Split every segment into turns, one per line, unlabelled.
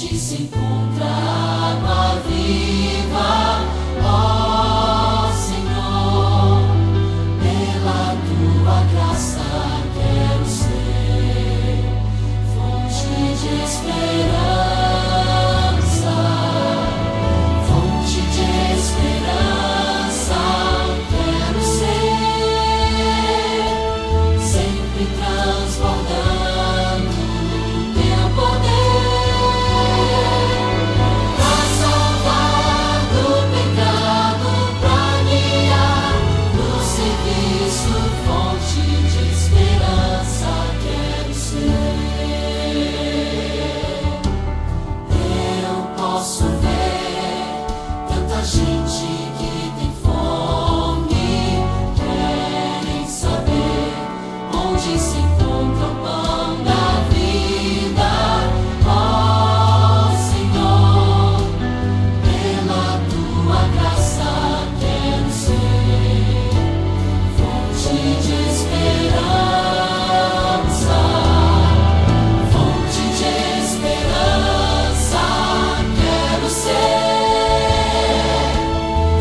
onde se encontra água viva, ó Senhor, pela tua graça quero ser fonte de esperança, fonte de esperança quero ser, sempre transbordando teu poder, pra salvar do pecado, pra guiar no serviço, fonte de esperança quero ser. Eu posso ver tanta gente que tem fome, querem saber onde se encontra o pão da vida, ó Senhor, pela tua graça quero ser fonte de esperança, fonte de esperança quero ser,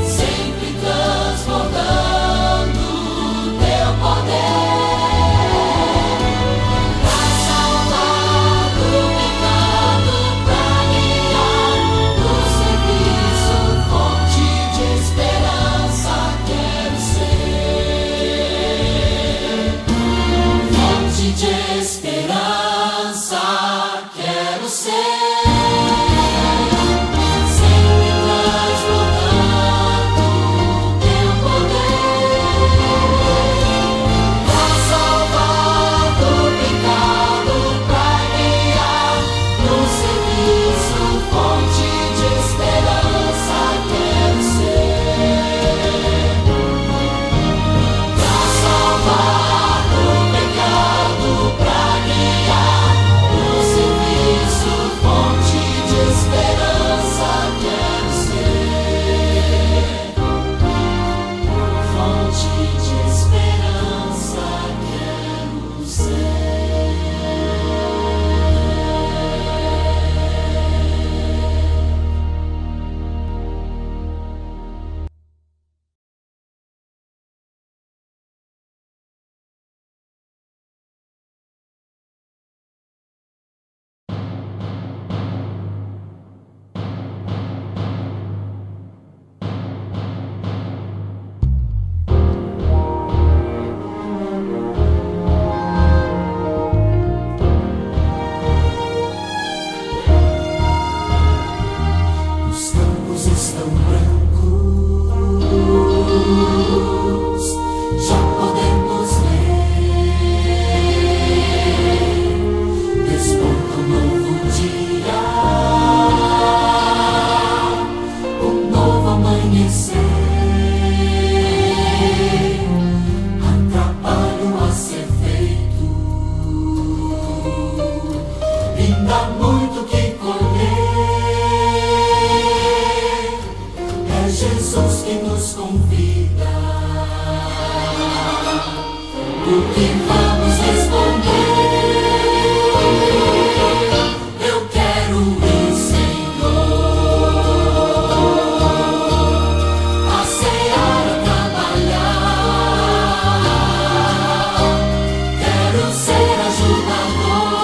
sempre transbordando teu poder, pra salvar do pecado, pra guiar no serviço, fonte de esperança quero ser, fonte de esperança quero ser, sempre transbordando teu poder, pra salvar do pecado, pra guiar no serviço, fonte de esperança quero ser, pra salvar do pecado, pra guiar no serviço, fonte de esperança quero ser, fonte de esperança quero ser. Os campos estão brancos, já podemos ver, desponta um novo dia, um novo amanhecer, há trabalho a ser feito, ainda muito que colher, é Jesus que nos convida, o que vamos responder? Eu quero ir, Senhor, a seara trabalhar, quero ser ajudador,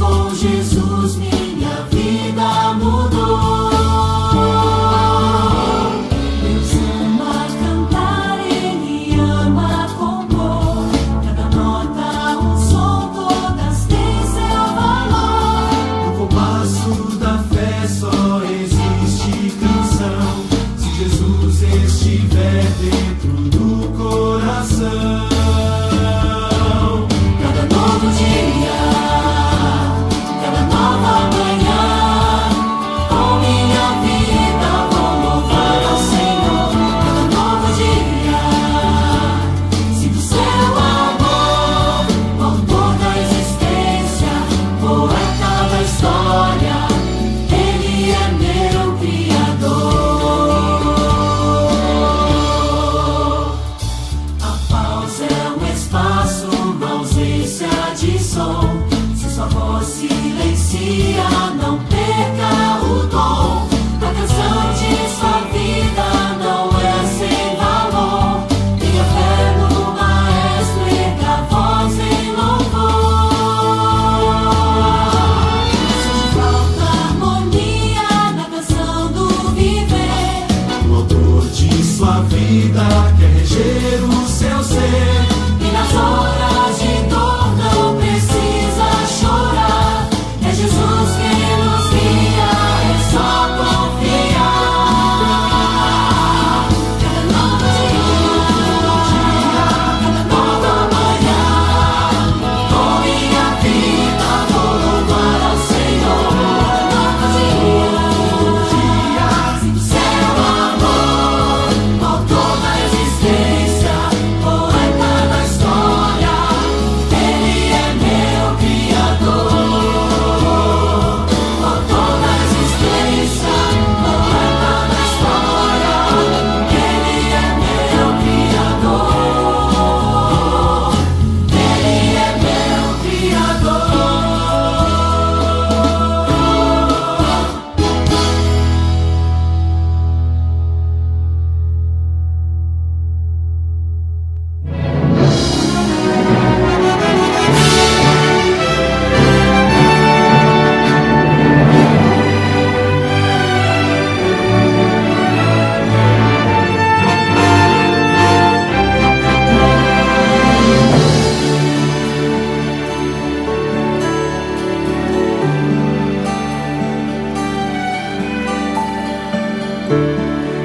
com Jesus minha vida mudou. Deus ama cantar, Ele ama compor. Cada nota, um som, todas têm seu valor.
No compasso da fé só existe canção, se Jesus estiver dentro do coração.
Cada novo dia, cada nova manhã, com minha vida vou louvar ao Senhor. Cada novo dia, sinto seu amor por toda a existência, poeta da história, Ele é meu Criador. A pausa é um espaço, uma ausência de som. Se sua voz silencia, não perca o dom. A canção de sua vida não é sem valor. Tenha fé no Maestro, erga a voz em louvor. Se falta harmonia na canção do viver,
O autor de sua vida quer reger o seu ser.
e nas horas de dor não precisa chorar. É Jesus quem nos guia, é só confiar. Cada novo dia, cada nova manhã, com minha vida vou louvar ao Senhor. Cada novo dia, sinto seu amor por toda a existência, poeta da história, Ele é meu Criador. Por toda a existência, poeta da história, Ele é meu Criador. Ele é meu Criador.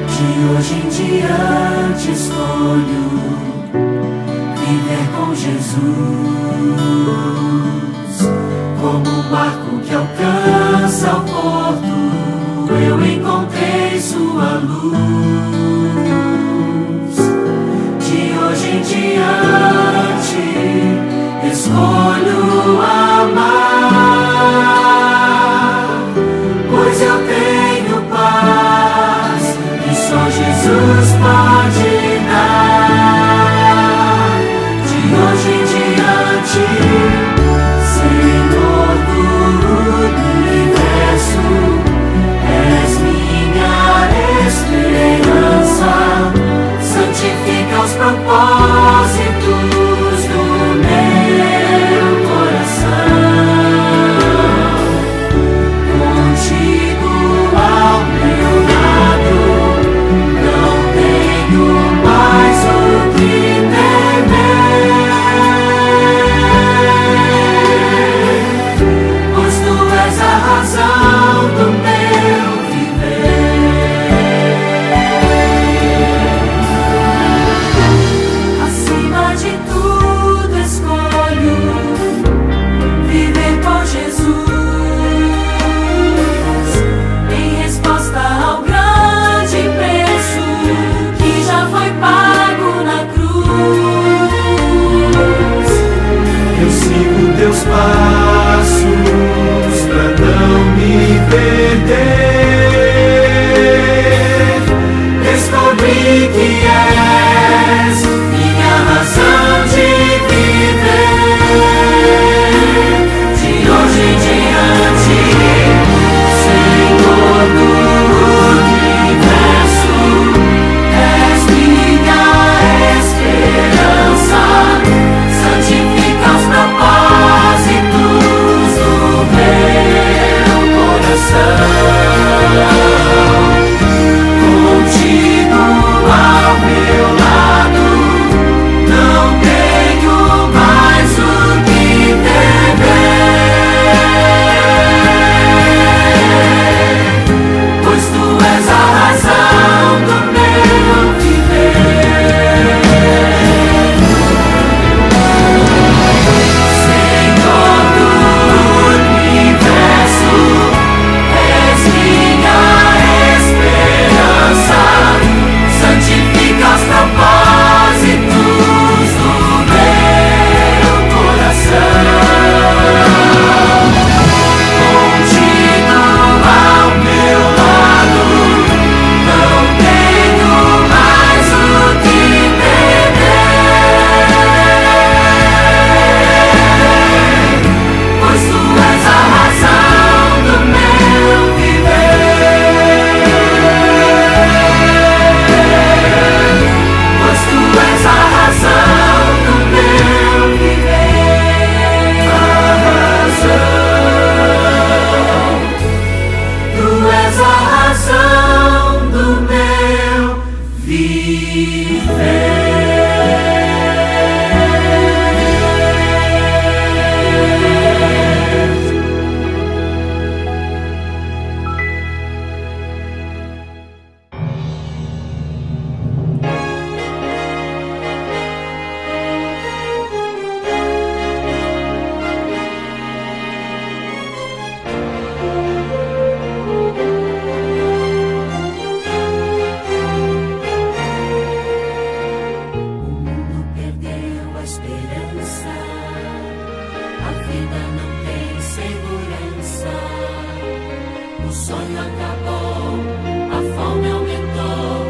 De hoje em diante escolho viver com Jesus, como um barco que alcança o porto, eu encontrei sua luz. De hoje em diante escolho amar, pois eu tenho paz que só Jesus pode dar. De hoje em diante, Senhor do universo, és minha esperança. Santifica os propósitos do meu coração. Contigo ao meu lado, não tem sonho acabou, a fome aumentou,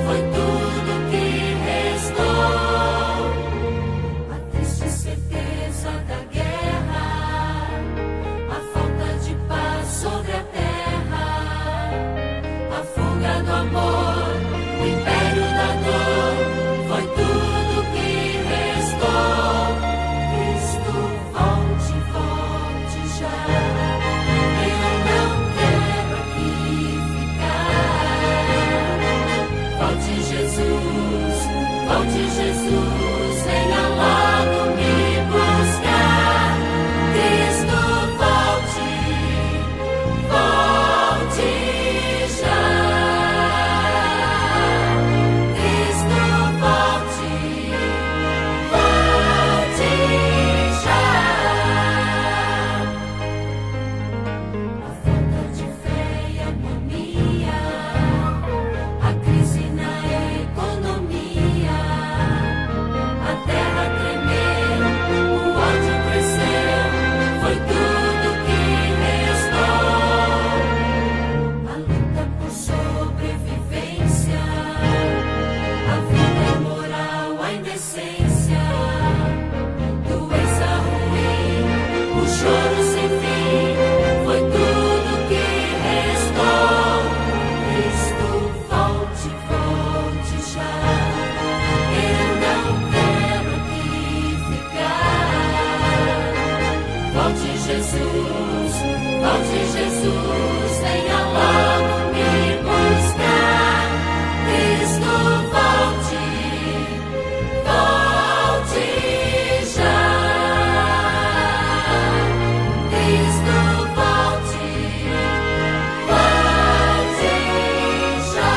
foi tudo que restou. A triste certeza da guerra, a falta de paz sobre a terra, a fuga do amor, o império da dor, foi tudo que restou. Cristo, volte, volte já. Eu não quero aqui ficar. Volte, Jesus, venha logo me buscar. Cristo, volte, volte já. Cristo, volte, volte já. A falta de fé e agonia, a crise na economia, a terra tremer, o ódio cresceu, foi tudo que restou. A luta por sobrevivência, a vida imoral, a indecência, doença ruim, o choro sem fim, foi tudo que restou. Cristo, volte, volte já. Eu não quero aqui ficar. Volte, Jesus, venha logo me buscar. Cristo, volte, volte já. Cristo, volte, volte já.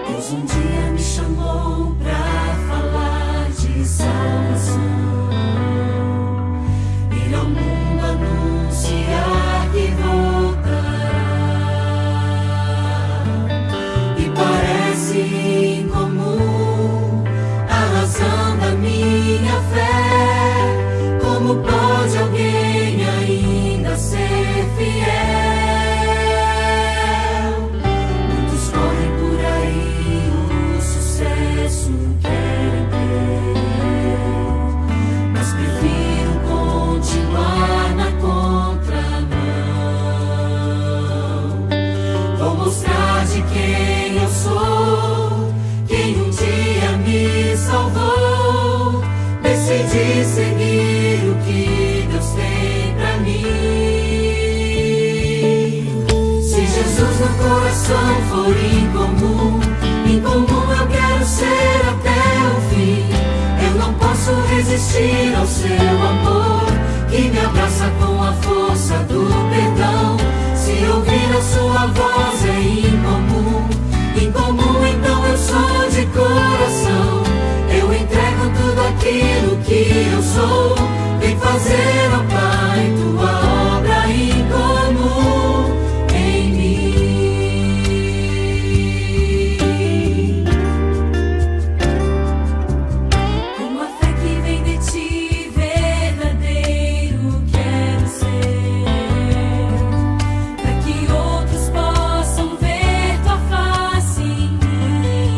Deus um dia me chamou pra falar de salvação, ir ao mundo anunciar que voltará. E parece incomum a razão da minha fé. Como pode alguém ainda ser fiel? Muitos correm por aí, o sucesso querem ter, mas prefiro continuar na contramão. Vou mostrar de quem eu sou, quem um dia me salvou. Decidi seguir o que Deus tem pra mim. Se Jesus no coração for incomum, incomum eu quero ser até o fim. Eu não posso resistir ao seu amor, que me abraça com a força do perdão. Se ouvir a sua voz é incomum, incomum então eu sou de coração. Eu entrego tudo aquilo que eu sou. Vem fazer, ó Pai, tua obra incomum em mim. Com a fé que vem de ti, verdadeiro quero ser, para que outros possam ver tua face em mim.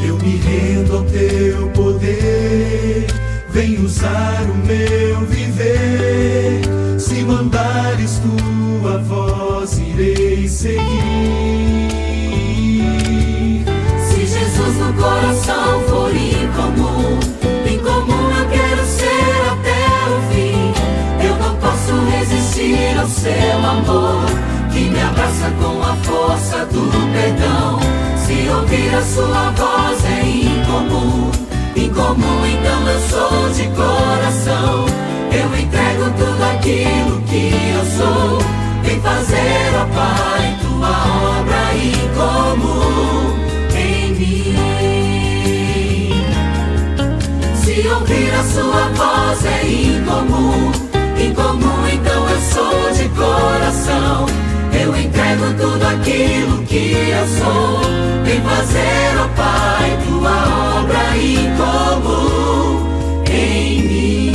Eu me rendo ao teu poder, vem usar o meu viver. Se mandares tua voz, irei seguir.
Se Jesus no coração for incomum, incomum eu quero ser até o fim. Eu não posso resistir ao seu amor, que me abraça com a força do perdão. Se ouvir a sua voz é incomum, incomum então eu sou de coração. Eu entrego tudo aquilo que eu sou. Vem fazer, ó Pai, tua obra incomum em mim. incomum, então eu sou de coração. Eu entrego tudo aquilo que eu sou. Vem fazer, ó Pai, tua obra incomum em mim.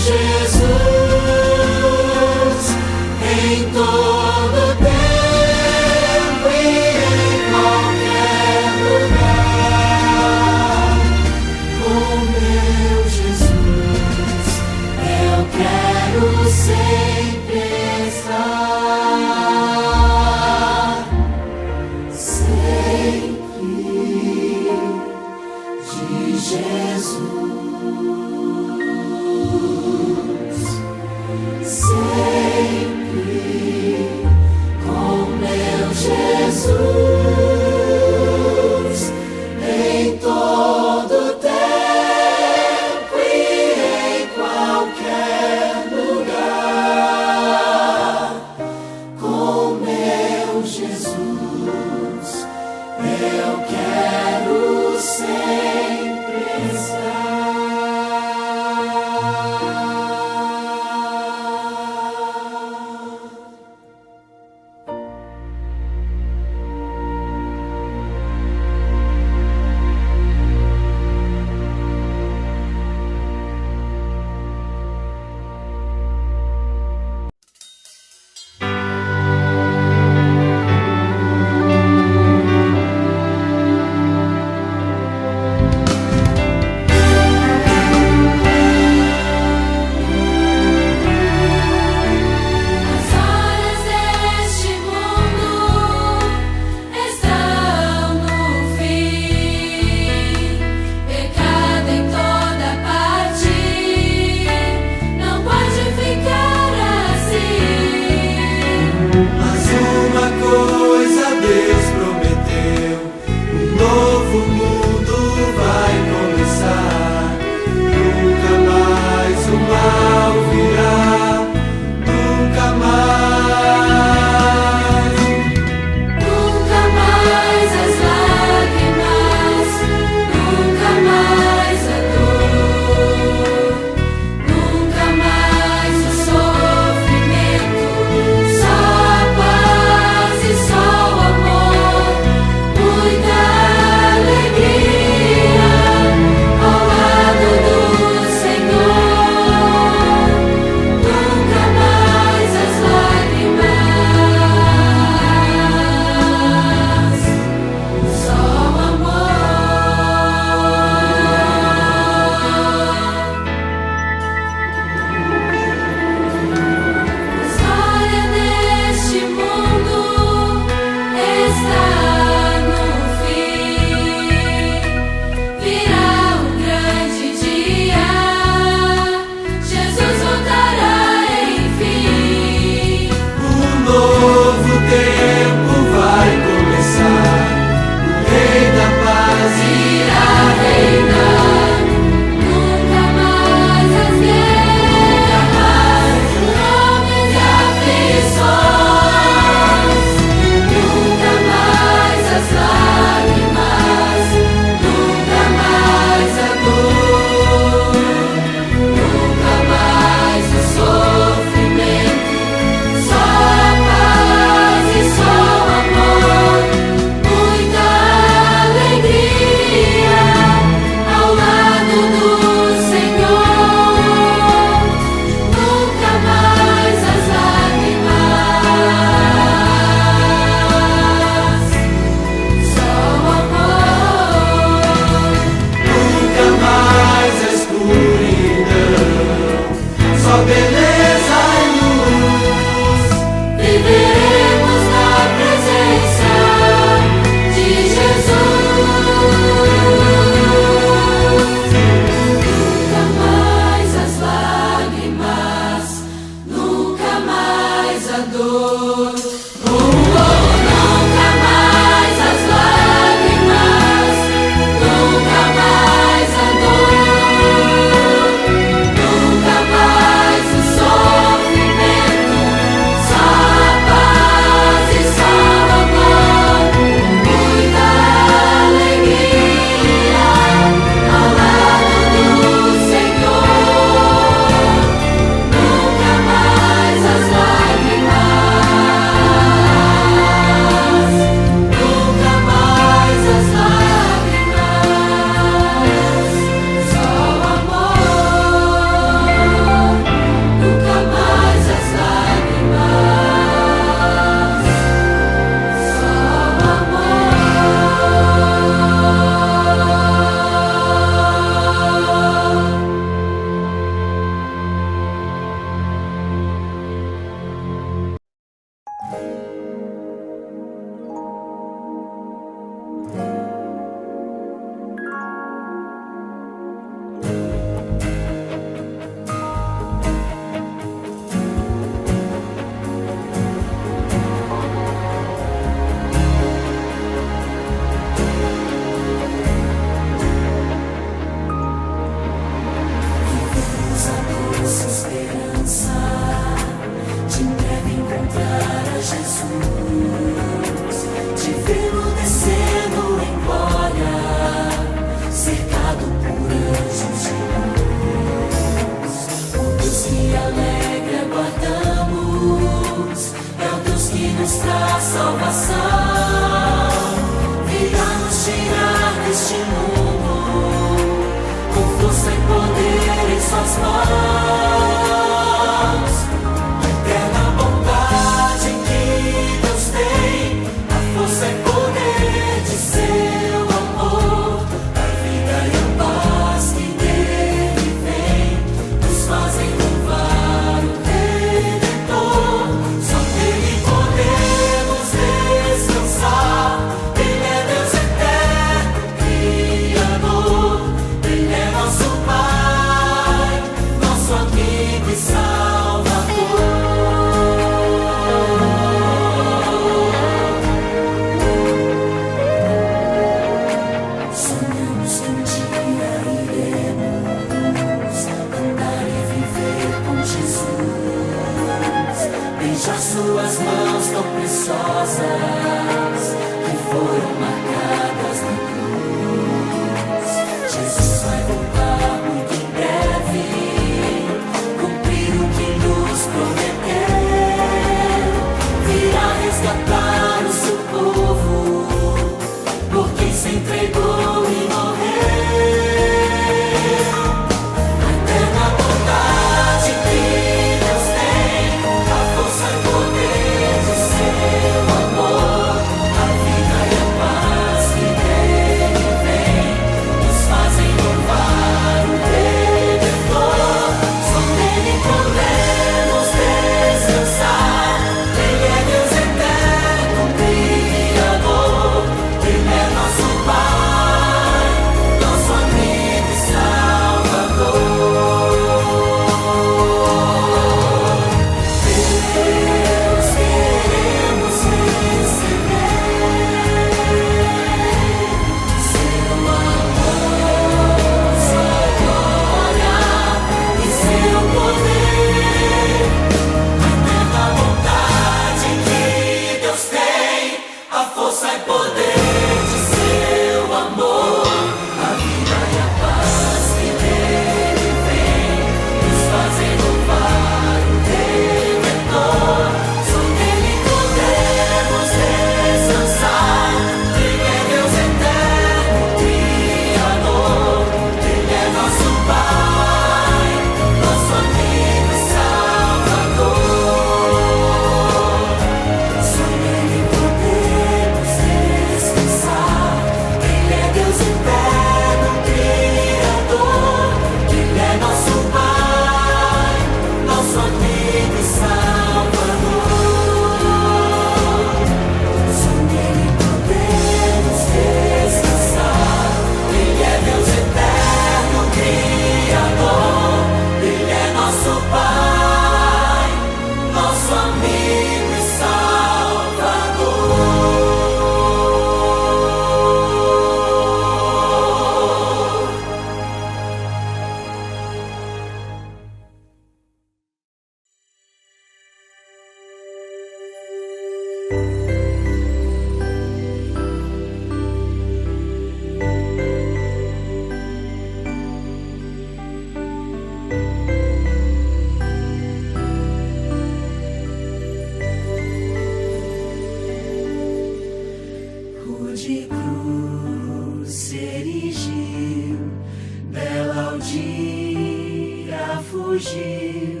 fugiu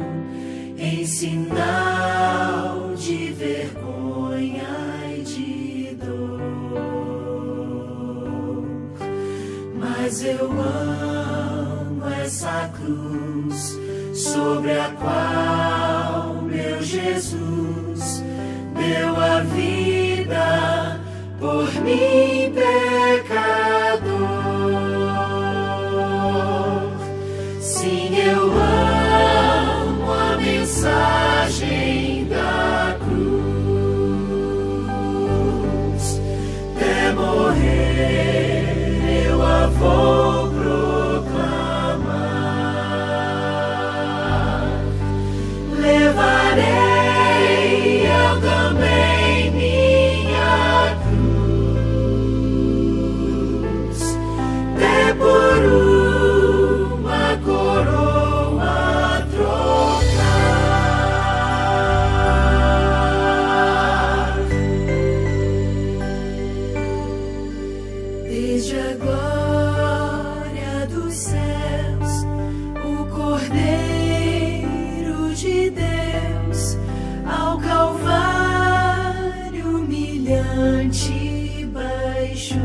em sinal de vergonha e de dor. Mas eu amo essa cruz sobre a qual meu Jesus deu a vida por mim, pecador. Sim, eu amo a mensagem da cruz. Até morrer eu a vou proclamar. Levarei eu também minha cruz. monte baixou,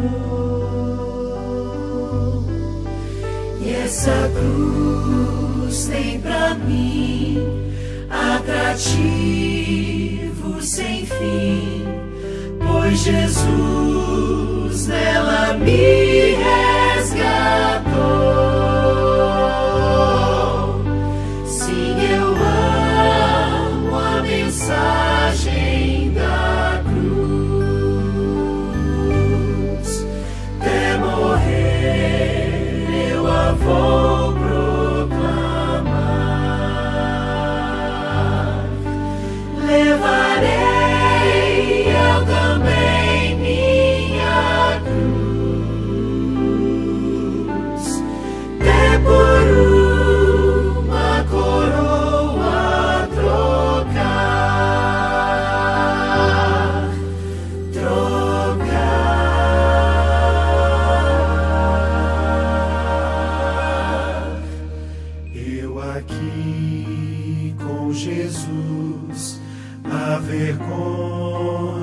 e essa cruz tem pra mim atrativo sem fim, pois Jesus nela me resgatou. Sim, eu amo a mensagem da cruz, até morrer eu a vou proclamar. Levarei eu também minha cruz, até por uma coroa trocar. Eu aqui com Jesus, a vergonha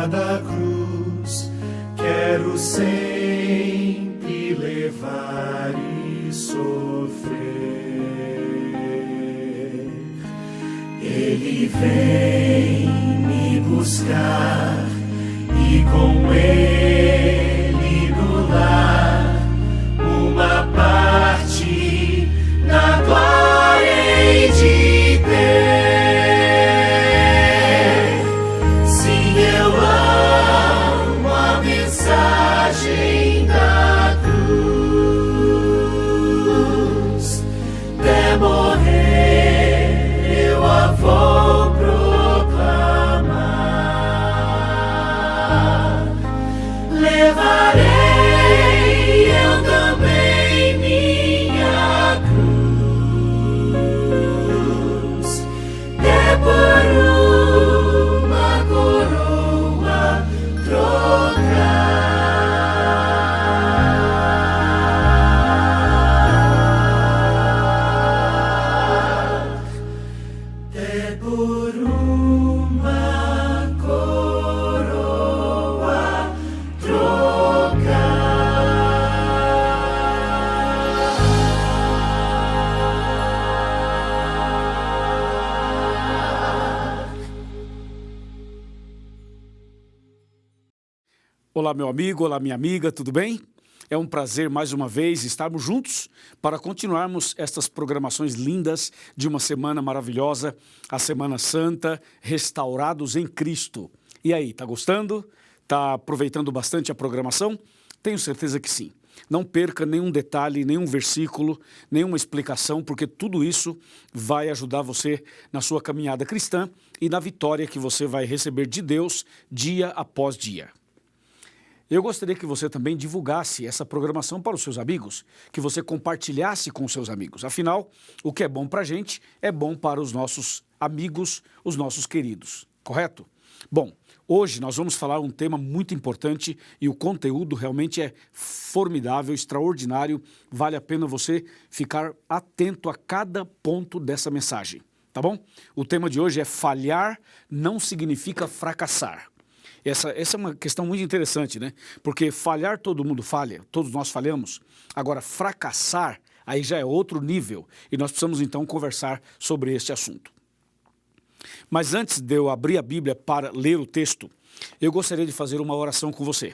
da cruz, quero sempre levar e sofrer. Ele vem me buscar e com ele do lar uma parte na glória hei de ter. Sim, eu amo a mensagem da cruz, até morrer eu a vou proclamar. Levarei eu também minha cruz, até por uma coroa trocar. Até por uma coroa trocar.
Olá, meu amigo, olá, minha amiga, tudo bem? É um prazer, mais uma vez, estarmos juntos para continuarmos estas programações lindas de uma semana maravilhosa, a Semana Santa, restaurados em Cristo. E aí, tá gostando? Tá aproveitando bastante a programação? Tenho certeza que sim. Não perca nenhum detalhe, nenhum versículo, nenhuma explicação, porque tudo isso vai ajudar você na sua caminhada cristã e na vitória que você vai receber de Deus dia após dia. Eu gostaria que você também divulgasse essa programação para os seus amigos, que você compartilhasse com os seus amigos. Afinal, o que é bom para a gente é bom para os nossos amigos, os nossos queridos, correto? Bom, hoje nós vamos falar um tema muito importante e o conteúdo realmente é formidável, extraordinário. Vale a pena você ficar atento a cada ponto dessa mensagem, tá bom? O tema de hoje é falhar não significa fracassar. Essa é uma questão muito interessante, né? Porque falhar todo mundo falha, todos nós falhamos. Agora, fracassar, aí já é outro nível. E nós precisamos então conversar sobre este assunto. Mas antes de eu abrir a Bíblia para ler o texto, eu gostaria de fazer uma oração com você.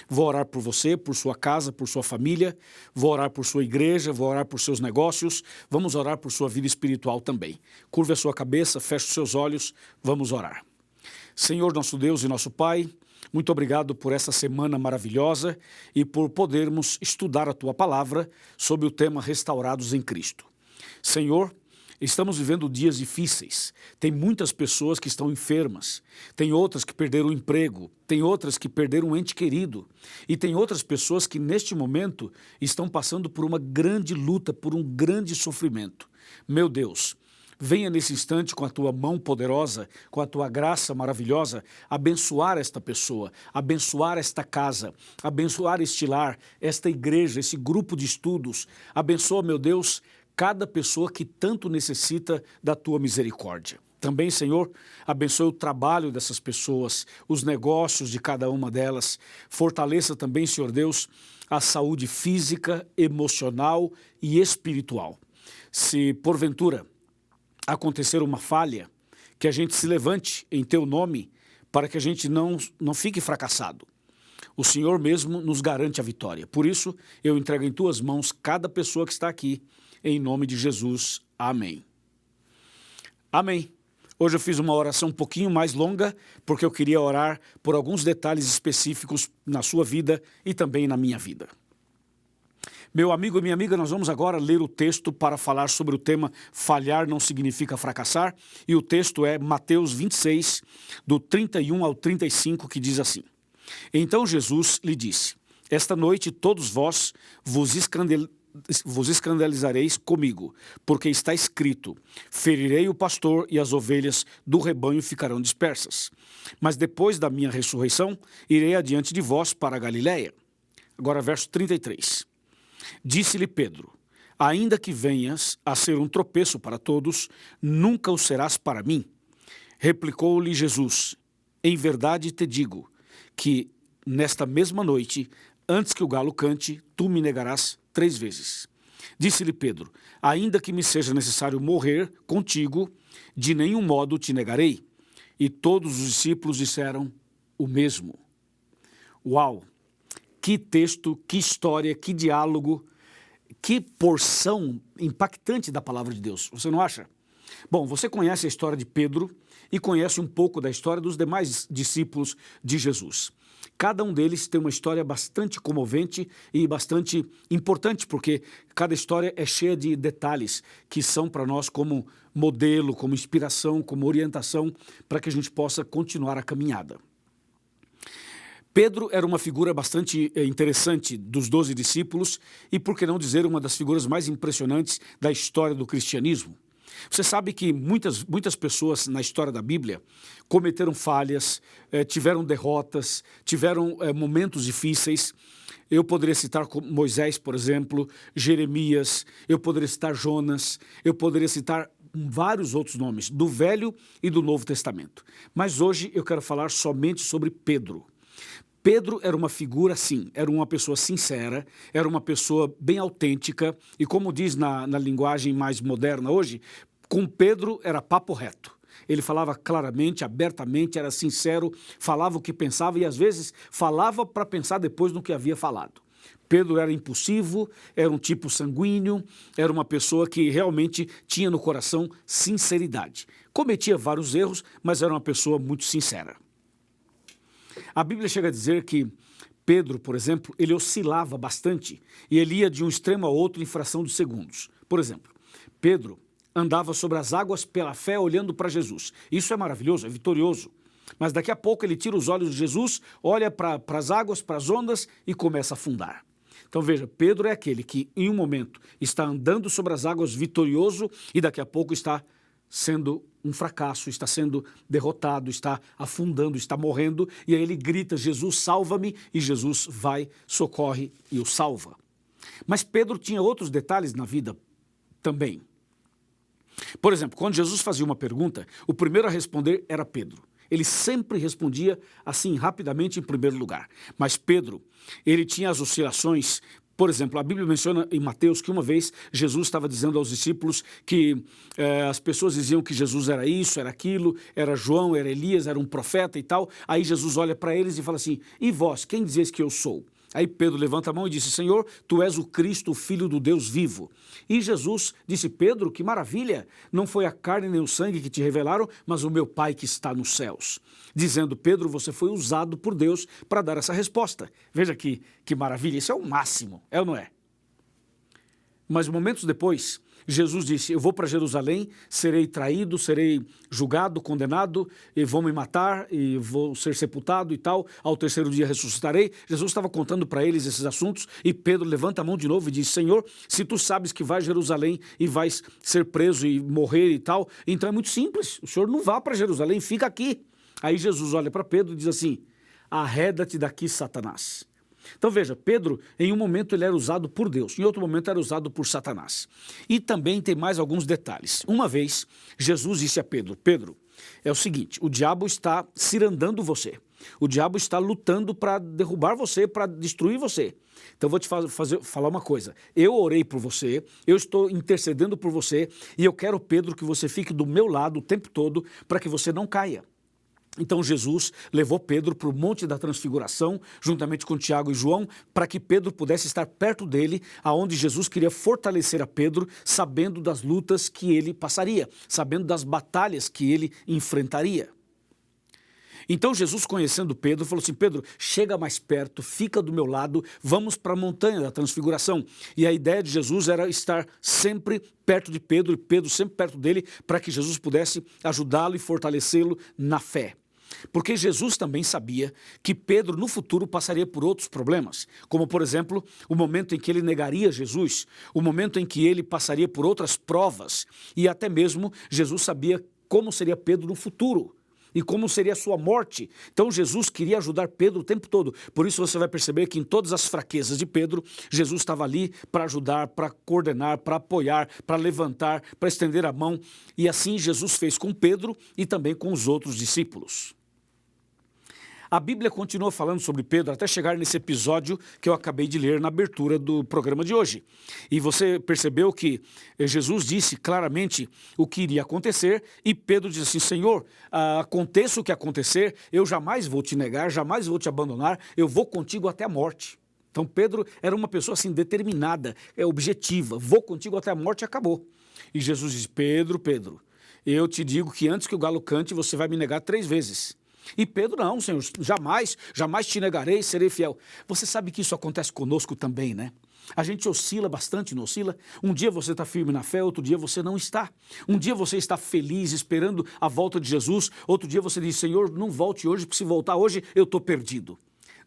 Vou orar por você, por sua casa, por sua família, vou orar por sua igreja, vou orar por seus negócios, vamos orar por sua vida espiritual também. Curva a sua cabeça, feche os seus olhos, vamos orar. Senhor, nosso Deus e nosso Pai, muito obrigado por essa semana maravilhosa e por podermos estudar a Tua Palavra sobre o tema Restaurados em Cristo. Senhor, estamos vivendo dias difíceis, tem muitas pessoas que estão enfermas, tem outras que perderam o emprego, tem outras que perderam um ente querido e tem outras pessoas que neste momento estão passando por uma grande luta, por um grande sofrimento. Meu Deus, venha nesse instante com a tua mão poderosa, com a tua graça maravilhosa, abençoar esta pessoa, abençoar esta casa, abençoar este lar, esta igreja, esse grupo de estudos. Abençoa, meu Deus, cada pessoa que tanto necessita da tua misericórdia. Também, Senhor, abençoe o trabalho dessas pessoas, os negócios de cada uma delas. Fortaleça também, Senhor Deus, a saúde física, emocional e espiritual. Se, porventura, acontecer uma falha, que a gente se levante em Teu nome para que a gente não fique fracassado. O Senhor mesmo nos garante a vitória. Por isso, eu entrego em Tuas mãos cada pessoa que está aqui, em nome de Jesus. Amém. Amém. Hoje eu fiz uma oração um pouquinho mais longa, porque eu queria orar por alguns detalhes específicos na sua vida e também na minha vida. Meu amigo e minha amiga, nós vamos agora ler o texto para falar sobre o tema falhar não significa fracassar, e o texto é Mateus 26, do 31 ao 35, que diz assim: Então Jesus lhe disse: Esta noite todos vós vos escandalizareis comigo, porque está escrito: ferirei o pastor e as ovelhas do rebanho ficarão dispersas. Mas depois da minha ressurreição, irei adiante de vós para a Galiléia. Agora verso 33. Disse-lhe Pedro: ainda que venhas a ser um tropeço para todos, nunca o serás para mim. Replicou-lhe Jesus: em verdade te digo, que nesta mesma noite, antes que o galo cante, tu me negarás 3 vezes. Disse-lhe Pedro: ainda que me seja necessário morrer contigo, de nenhum modo te negarei. E todos os discípulos disseram o mesmo. Uau! Que texto, que história, que diálogo, que porção impactante da palavra de Deus. Você não acha? Bom, você conhece a história de Pedro e conhece um pouco da história dos demais discípulos de Jesus. Cada um deles tem uma história bastante comovente e bastante importante, porque cada história é cheia de detalhes que são para nós como modelo, como inspiração, como orientação, para que a gente possa continuar a caminhada. Pedro era uma figura bastante interessante dos 12 discípulos e, por que não dizer, uma das figuras mais impressionantes da história do cristianismo. Você sabe que muitas pessoas na história da Bíblia cometeram falhas, tiveram derrotas, tiveram momentos difíceis. Eu poderia citar Moisés, por exemplo, Jeremias, eu poderia citar Jonas, eu poderia citar vários outros nomes, do Velho e do Novo Testamento. Mas hoje eu quero falar somente sobre Pedro. Pedro era uma figura, sim, era uma pessoa sincera, era uma pessoa bem autêntica e, como diz na linguagem mais moderna hoje, com Pedro era papo reto. Ele falava claramente, abertamente, era sincero, falava o que pensava e às vezes falava para pensar depois no que havia falado. Pedro era impulsivo, era um tipo sanguíneo, era uma pessoa que realmente tinha no coração sinceridade. Cometia vários erros, mas era uma pessoa muito sincera. A Bíblia chega a dizer que Pedro, por exemplo, ele oscilava bastante e ele ia de um extremo ao outro em fração de segundos. Por exemplo, Pedro andava sobre as águas pela fé olhando para Jesus. Isso é maravilhoso, é vitorioso. Mas daqui a pouco ele tira os olhos de Jesus, olha para as águas, para as ondas e começa a afundar. Então veja, Pedro é aquele que em um momento está andando sobre as águas vitorioso e daqui a pouco está sendo um fracasso, está sendo derrotado, está afundando, está morrendo, e aí ele grita: Jesus, salva-me, e Jesus vai, socorre e o salva. Mas Pedro tinha outros detalhes na vida também. Por exemplo, quando Jesus fazia uma pergunta, o primeiro a responder era Pedro. Ele sempre respondia assim, rapidamente, em primeiro lugar. Mas Pedro, ele tinha as oscilações. Por exemplo, a Bíblia menciona em Mateus que uma vez Jesus estava dizendo aos discípulos que as pessoas diziam que Jesus era isso, era aquilo, era João, era Elias, era um profeta e tal. Aí Jesus olha para eles e fala assim: e vós, quem dizeis que eu sou? Aí Pedro levanta a mão e disse: Senhor, tu és o Cristo, o Filho do Deus vivo. E Jesus disse: Pedro, que maravilha, não foi a carne nem o sangue que te revelaram, mas o meu Pai que está nos céus. Dizendo: Pedro, você foi usado por Deus para dar essa resposta. Veja que maravilha, isso é o máximo, é ou não é? Mas momentos depois, Jesus disse: eu vou para Jerusalém, serei traído, serei julgado, condenado, e vão me matar, e vou ser sepultado e tal, ao terceiro dia ressuscitarei. Jesus estava contando para eles esses assuntos, e Pedro levanta a mão de novo e diz: Senhor, se tu sabes que vais a Jerusalém e vais ser preso e morrer e tal, então é muito simples, o Senhor não vá para Jerusalém, fica aqui. Aí Jesus olha para Pedro e diz assim: arreda-te daqui, Satanás. Então veja, Pedro, em um momento ele era usado por Deus, em outro momento era usado por Satanás. E também tem mais alguns detalhes. Uma vez, Jesus disse a Pedro, Pedro, é o seguinte, o diabo está cirandando você. O diabo está lutando para derrubar você, para destruir você. Então eu vou te falar uma coisa. Eu orei por você, eu estou intercedendo por você e eu quero, Pedro, que você fique do meu lado o tempo todo para que você não caia. Então Jesus levou Pedro para o Monte da Transfiguração, juntamente com Tiago e João, para que Pedro pudesse estar perto dele, aonde Jesus queria fortalecer a Pedro, sabendo das lutas que ele passaria, sabendo das batalhas que ele enfrentaria. Então Jesus, conhecendo Pedro, falou assim, Pedro, chega mais perto, fica do meu lado, vamos para a montanha da transfiguração. E a ideia de Jesus era estar sempre perto de Pedro e Pedro sempre perto dele, para que Jesus pudesse ajudá-lo e fortalecê-lo na fé. Porque Jesus também sabia que Pedro no futuro passaria por outros problemas, como por exemplo, o momento em que ele negaria Jesus, o momento em que ele passaria por outras provas, e até mesmo Jesus sabia como seria Pedro no futuro. E como seria a sua morte. Então Jesus queria ajudar Pedro o tempo todo. Por isso você vai perceber que em todas as fraquezas de Pedro, Jesus estava ali para ajudar, para coordenar, para apoiar, para levantar, para estender a mão. E assim Jesus fez com Pedro e também com os outros discípulos. A Bíblia continua falando sobre Pedro até chegar nesse episódio que eu acabei de ler na abertura do programa de hoje. E você percebeu que Jesus disse claramente o que iria acontecer e Pedro disse assim, Senhor, aconteça o que acontecer, eu jamais vou te negar, jamais vou te abandonar, eu vou contigo até a morte. Então Pedro era uma pessoa assim determinada, objetiva, vou contigo até a morte e acabou. E Jesus disse, Pedro, eu te digo que antes que o galo cante você vai me negar 3 vezes. E Pedro, não, Senhor, jamais te negarei, serei fiel. Você sabe que isso acontece conosco também, né? A gente oscila bastante, não oscila? Um dia você está firme na fé, outro dia você não está. Um dia você está feliz, esperando a volta de Jesus, outro dia você diz, Senhor, não volte hoje, porque se voltar hoje eu estou perdido.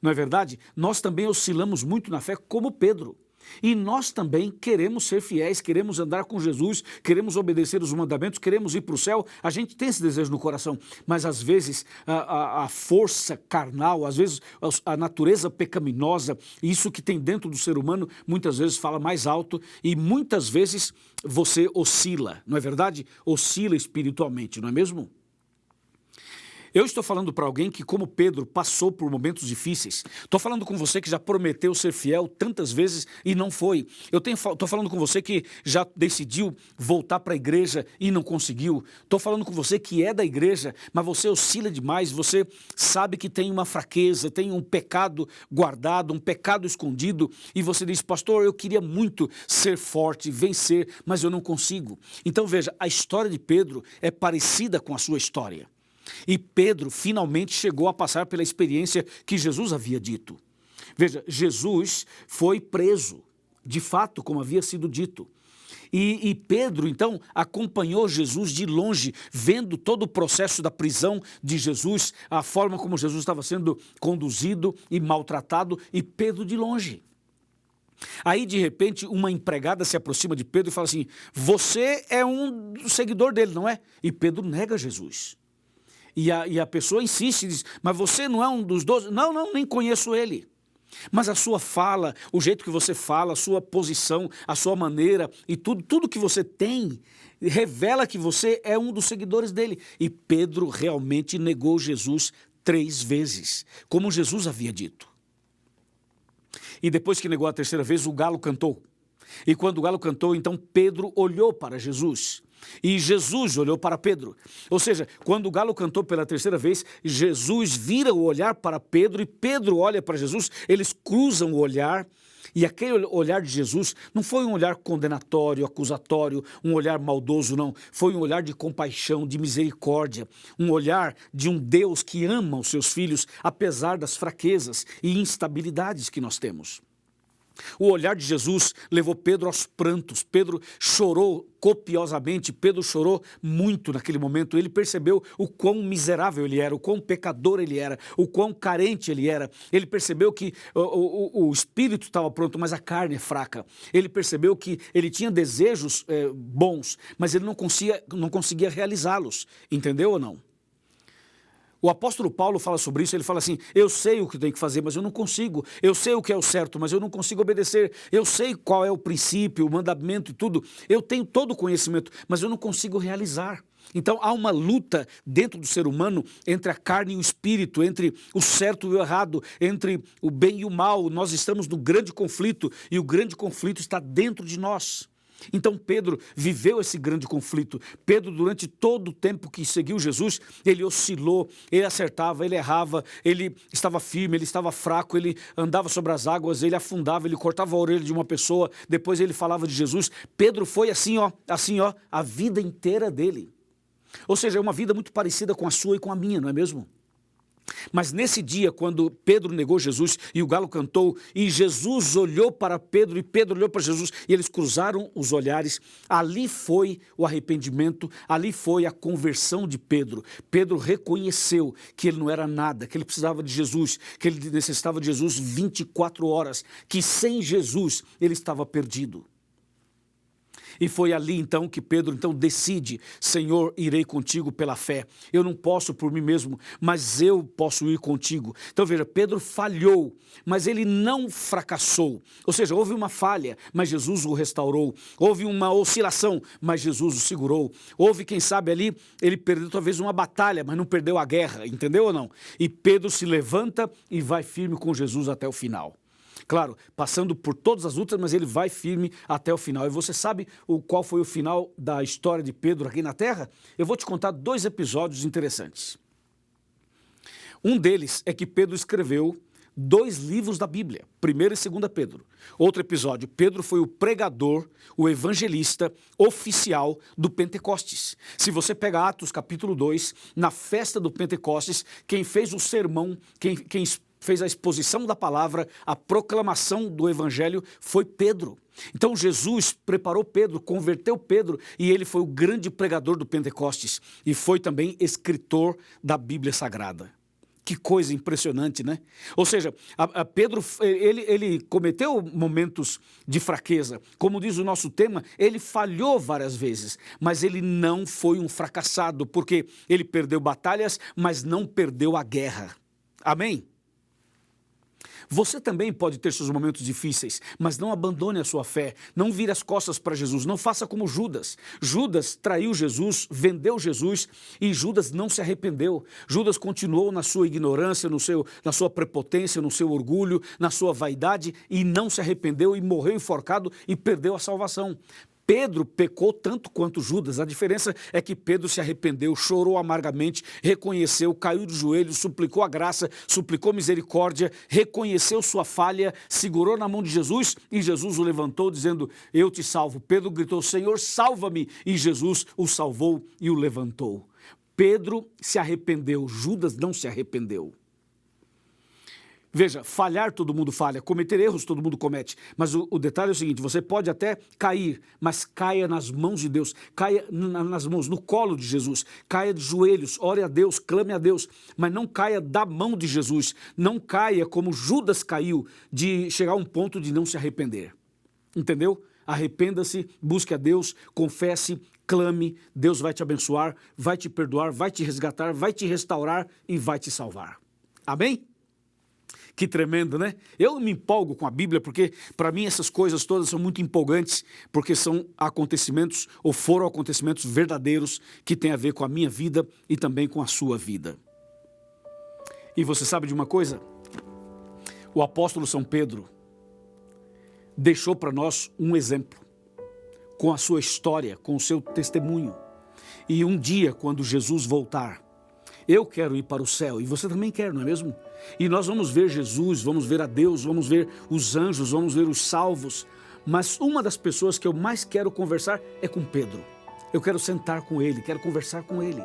Não é verdade? Nós também oscilamos muito na fé como Pedro. E nós também queremos ser fiéis, queremos andar com Jesus, queremos obedecer os mandamentos, queremos ir para o céu. A gente tem esse desejo no coração, mas às vezes a força carnal, às vezes a natureza pecaminosa, isso que tem dentro do ser humano, muitas vezes fala mais alto e muitas vezes você oscila, não é verdade? Oscila espiritualmente, não é mesmo? Eu estou falando para alguém que, como Pedro, passou por momentos difíceis. Estou falando com você que já prometeu ser fiel tantas vezes e não foi. Estou falando com você que já decidiu voltar para a igreja e não conseguiu. Estou falando com você que é da igreja, mas você oscila demais, você sabe que tem uma fraqueza, tem um pecado guardado, um pecado escondido, e você diz, pastor, eu queria muito ser forte, vencer, mas eu não consigo. Então veja, a história de Pedro é parecida com a sua história. E Pedro finalmente chegou a passar pela experiência que Jesus havia dito. Veja, Jesus foi preso, de fato, como havia sido dito. E Pedro, então, acompanhou Jesus de longe, vendo todo o processo da prisão de Jesus, a forma como Jesus estava sendo conduzido e maltratado, e Pedro de longe. Aí, de repente, uma empregada se aproxima de Pedro e fala assim, você é um seguidor dele, não é? E Pedro nega Jesus. E a pessoa insiste e diz, mas você não é um dos 12? Não, nem conheço ele. Mas a sua fala, o jeito que você fala, a sua posição, a sua maneira e tudo que você tem, revela que você é um dos seguidores dele. E Pedro realmente negou Jesus 3 vezes, como Jesus havia dito. E depois que negou a 3ª vez, o galo cantou. E quando o galo cantou, então Pedro olhou para Jesus. E Jesus olhou para Pedro. Ou seja, quando o galo cantou pela 3ª vez, Jesus vira o olhar para Pedro e Pedro olha para Jesus, eles cruzam o olhar. E aquele olhar de Jesus não foi um olhar condenatório, acusatório, um olhar maldoso, não. Foi um olhar de compaixão, de misericórdia, um olhar de um Deus que ama os seus filhos, apesar das fraquezas e instabilidades que nós temos. O olhar de Jesus levou Pedro aos prantos. Pedro chorou copiosamente, Pedro chorou muito naquele momento. Ele percebeu o quão miserável ele era, o quão pecador ele era, o quão carente ele era. Ele percebeu que o espírito estava pronto, mas a carne é fraca. Ele percebeu que ele tinha desejos bons, mas ele não conseguia realizá-los. Entendeu ou não? O apóstolo Paulo fala sobre isso, ele fala assim, eu sei o que tenho que fazer, mas eu não consigo. Eu sei o que é o certo, mas eu não consigo obedecer. Eu sei qual é o princípio, o mandamento e tudo. Eu tenho todo o conhecimento, mas eu não consigo realizar. Então há uma luta dentro do ser humano entre a carne e o espírito, entre o certo e o errado, entre o bem e o mal. Nós estamos no grande conflito e o grande conflito está dentro de nós. Então Pedro viveu esse grande conflito. Pedro, durante todo o tempo que seguiu Jesus, ele oscilou, ele acertava, ele errava, ele estava firme, ele estava fraco, ele andava sobre as águas, ele afundava, ele cortava a orelha de uma pessoa, depois ele falava de Jesus. Pedro foi assim, ó, a vida inteira dele. Ou seja, é uma vida muito parecida com a sua e com a minha, não é mesmo? Mas nesse dia, quando Pedro negou Jesus e o galo cantou, e Jesus olhou para Pedro e Pedro olhou para Jesus, e eles cruzaram os olhares, ali foi o arrependimento, ali foi a conversão de Pedro. Pedro reconheceu que ele não era nada, que ele precisava de Jesus, que ele necessitava de Jesus 24 horas, que sem Jesus ele estava perdido. E foi ali então que Pedro decide, Senhor, irei contigo pela fé. Eu não posso por mim mesmo, mas eu posso ir contigo. Então veja, Pedro falhou, mas ele não fracassou. Ou seja, houve uma falha, mas Jesus o restaurou. Houve uma oscilação, mas Jesus o segurou. Houve, quem sabe ali, ele perdeu talvez uma batalha, mas não perdeu a guerra, entendeu ou não? E Pedro se levanta e vai firme com Jesus até o final. Claro, passando por todas as lutas, mas ele vai firme até o final. E você sabe qual foi o final da história de Pedro aqui na Terra? Eu vou te contar 2 episódios interessantes. Um deles é que Pedro escreveu 2 livros da Bíblia, 1º e 2º Pedro. Outro episódio, Pedro foi o pregador, o evangelista oficial do Pentecostes. Se você pega Atos capítulo 2, na festa do Pentecostes, quem fez o sermão, quem fez a exposição da palavra, a proclamação do evangelho foi Pedro. Então Jesus preparou Pedro, converteu Pedro e ele foi o grande pregador do Pentecostes e foi também escritor da Bíblia Sagrada. Que coisa impressionante, né? Ou seja, Pedro, ele cometeu momentos de fraqueza. Como diz o nosso tema, ele falhou várias vezes, mas ele não foi um fracassado, porque ele perdeu batalhas, mas não perdeu a guerra. Amém? Você também pode ter seus momentos difíceis, mas não abandone a sua fé, não vire as costas para Jesus, não faça como Judas. Judas traiu Jesus, vendeu Jesus e Judas não se arrependeu. Judas continuou na sua ignorância, na sua prepotência, no seu orgulho, na sua vaidade e não se arrependeu e morreu enforcado e perdeu a salvação. Pedro pecou tanto quanto Judas, a diferença é que Pedro se arrependeu, chorou amargamente, reconheceu, caiu de joelhos, suplicou a graça, suplicou misericórdia, reconheceu sua falha, segurou na mão de Jesus e Jesus o levantou dizendo, eu te salvo. Pedro gritou, Senhor, salva-me, e Jesus o salvou e o levantou. Pedro se arrependeu, Judas não se arrependeu. Veja, falhar todo mundo falha, cometer erros todo mundo comete, mas o detalhe é o seguinte, você pode até cair, mas caia nas mãos de Deus, caia nas mãos, no colo de Jesus, caia de joelhos, ore a Deus, clame a Deus, mas não caia da mão de Jesus, não caia como Judas caiu, de chegar a um ponto de não se arrepender, entendeu? Arrependa-se, busque a Deus, confesse, clame, Deus vai te abençoar, vai te perdoar, vai te resgatar, vai te restaurar e vai te salvar. Amém? Que tremendo, né? Eu me empolgo com a Bíblia porque, para mim, essas coisas todas são muito empolgantes, porque são acontecimentos, ou foram acontecimentos verdadeiros, que têm a ver com a minha vida e também com a sua vida. E você sabe de uma coisa? O apóstolo São Pedro deixou para nós um exemplo, com a sua história, com o seu testemunho. E um dia, quando Jesus voltar, eu quero ir para o céu, e você também quer, não é mesmo? E nós vamos ver Jesus, vamos ver a Deus, vamos ver os anjos, vamos ver os salvos. Mas uma das pessoas que eu mais quero conversar é com Pedro. Eu quero sentar com ele, quero conversar com ele,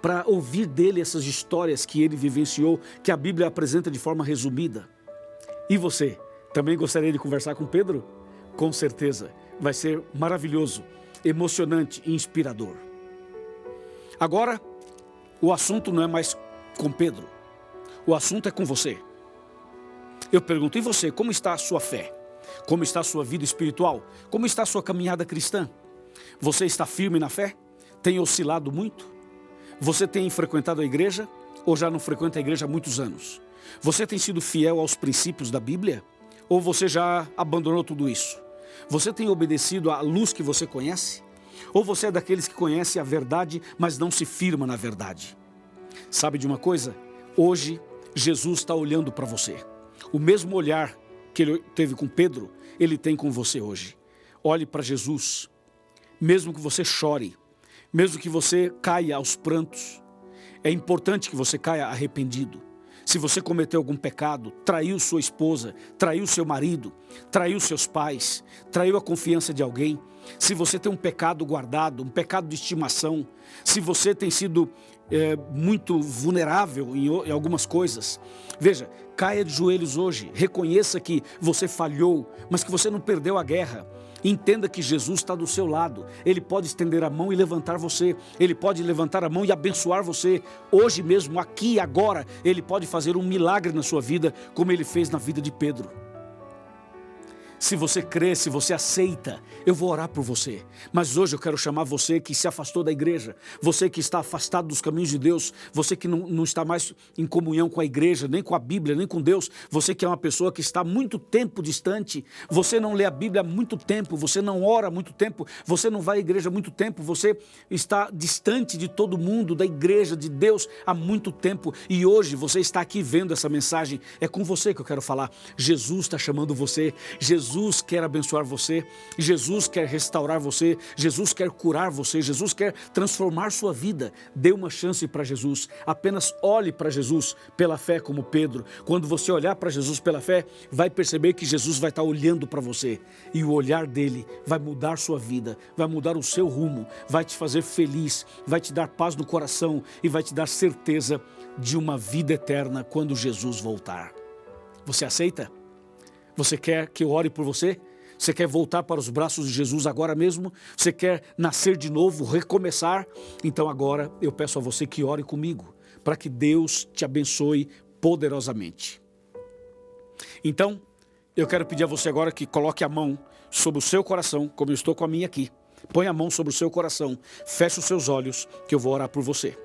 para ouvir dele essas histórias que ele vivenciou, que a Bíblia apresenta de forma resumida. E você, também gostaria de conversar com Pedro? Com certeza, vai ser maravilhoso, emocionante e inspirador. Agora, o assunto não é mais com Pedro, o assunto é com você. Eu pergunto, e você, como está a sua fé? Como está a sua vida espiritual? Como está a sua caminhada cristã? Você está firme na fé? Tem oscilado muito? Você tem frequentado a igreja? ou já não frequenta a igreja há muitos anos? Você tem sido fiel aos princípios da Bíblia? Ou você já abandonou tudo isso? Você tem obedecido à luz que você conhece? Ou você é daqueles que conhecem a verdade, mas não se firma na verdade? Sabe de uma coisa? Hoje, Jesus está olhando para você. O mesmo olhar que ele teve com Pedro, ele tem com você hoje. Olhe para Jesus. Mesmo que você chore, mesmo que você caia aos prantos, é importante que você caia arrependido. Se você cometeu algum pecado, traiu sua esposa, traiu seu marido, traiu seus pais, traiu a confiança de alguém, se você tem um pecado guardado, um pecado de estimação, se você tem sido muito vulnerável em algumas coisas, veja, caia de joelhos hoje, reconheça que você falhou, mas que você não perdeu a guerra. Entenda que Jesus está do seu lado. Ele pode estender a mão e levantar você. Ele pode levantar a mão e abençoar você. Hoje mesmo, aqui e agora, Ele pode fazer um milagre na sua vida, como Ele fez na vida de Pedro. Se você crê, se você aceita, eu vou orar por você. Mas hoje eu quero chamar você que se afastou da igreja, você que está afastado dos caminhos de Deus, você que não está mais em comunhão com a igreja, nem com a Bíblia, nem com Deus, você que é uma pessoa que está há muito tempo distante, você não lê a Bíblia há muito tempo, você não ora há muito tempo, você não vai à igreja há muito tempo, você está distante de todo mundo, da igreja, de Deus há muito tempo, e hoje você está aqui vendo essa mensagem, é com você que eu quero falar. Jesus está chamando você, Jesus quer abençoar você, Jesus quer restaurar você, Jesus quer curar você, Jesus quer transformar sua vida. Dê uma chance para Jesus, apenas olhe para Jesus pela fé como Pedro. Quando você olhar para Jesus pela fé, vai perceber que Jesus vai estar olhando para você e o olhar dele vai mudar sua vida, vai mudar o seu rumo, vai te fazer feliz, vai te dar paz no coração e vai te dar certeza de uma vida eterna quando Jesus voltar. Você aceita? Você quer que eu ore por você? Você quer voltar para os braços de Jesus agora mesmo? Você quer nascer de novo, recomeçar? Então agora eu peço a você que ore comigo, para que Deus te abençoe poderosamente. Então, eu quero pedir a você agora que coloque a mão sobre o seu coração, como eu estou com a minha aqui. Põe a mão sobre o seu coração, feche os seus olhos, que eu vou orar por você.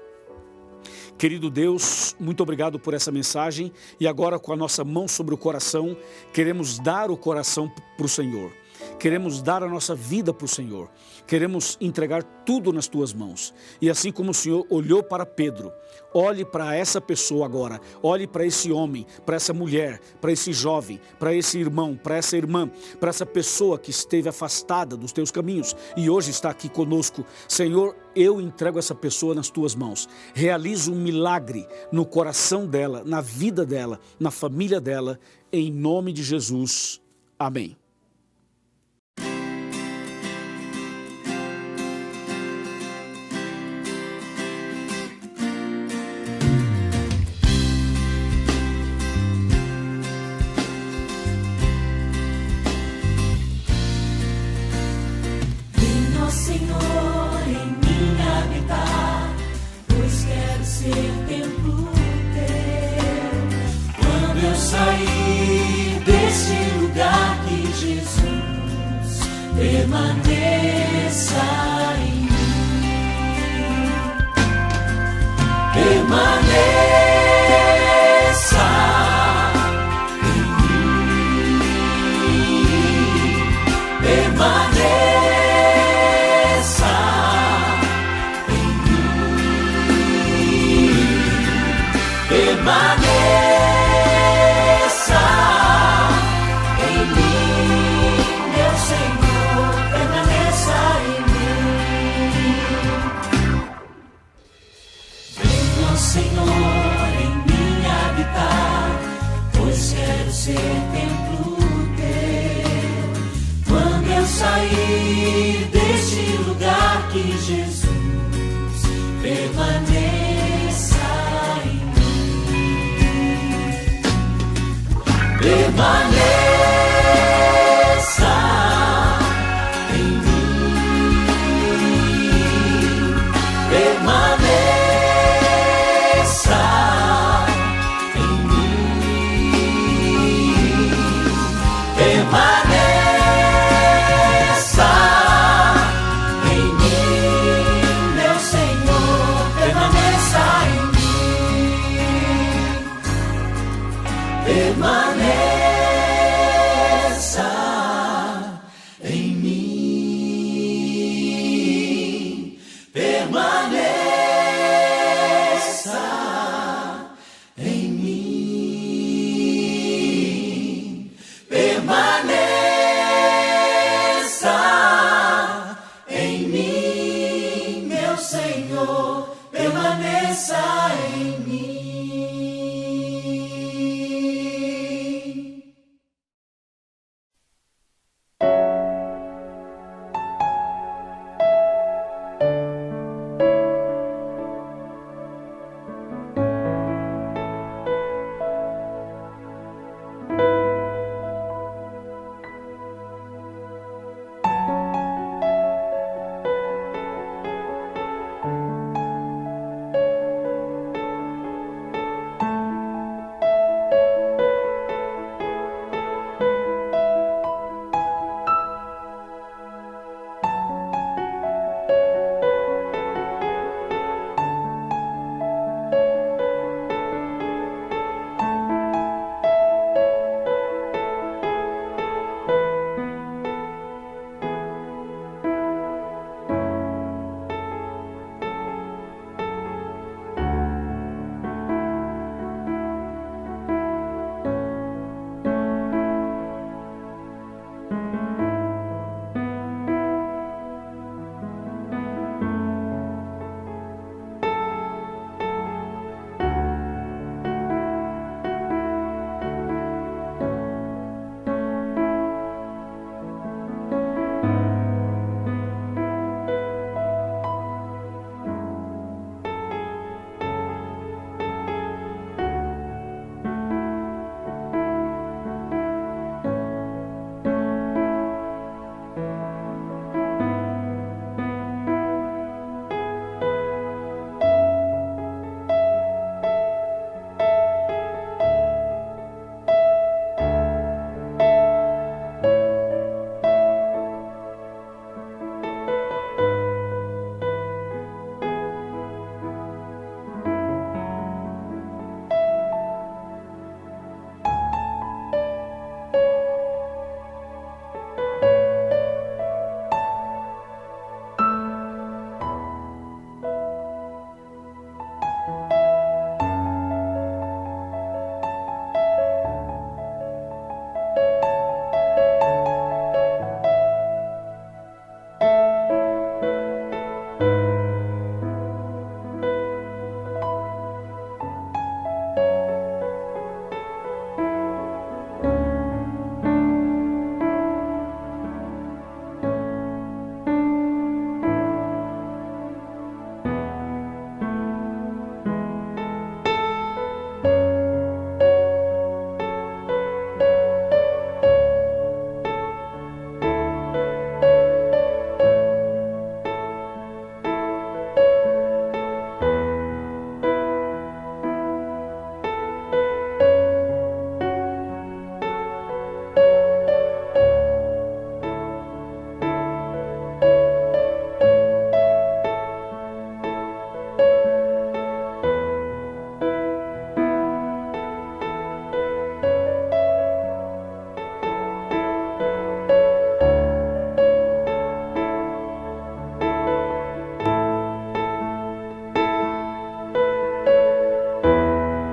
Querido Deus, muito obrigado por essa mensagem e agora com a nossa mão sobre o coração, queremos dar o coração para o Senhor. Queremos dar a nossa vida para o Senhor. Queremos entregar tudo nas tuas mãos. E assim como o Senhor olhou para Pedro, olhe para essa pessoa agora. Olhe para esse homem, para essa mulher, para esse jovem, para esse irmão, para essa irmã, para essa pessoa que esteve afastada dos teus caminhos e hoje está aqui conosco. Senhor, eu entrego essa pessoa nas tuas mãos. Realiza um milagre no coração dela, na vida dela, na família dela. Em nome de Jesus. Amém.
Senhor, em mim habitar, pois quero ser templo teu. Quando eu sair deste lugar, que Jesus permaneça em mim. Permaneça em mim. Permaneça. Permaneça em mim, meu Senhor, permaneça em mim. Venha, Senhor, em mim habitar, pois quero ser templo teu. Quando eu sair deste lugar, que Jesus permaneça. Permaneça em mim, permaneça em mim, permaneça em mim, meu Senhor, permaneça em mim. permanece.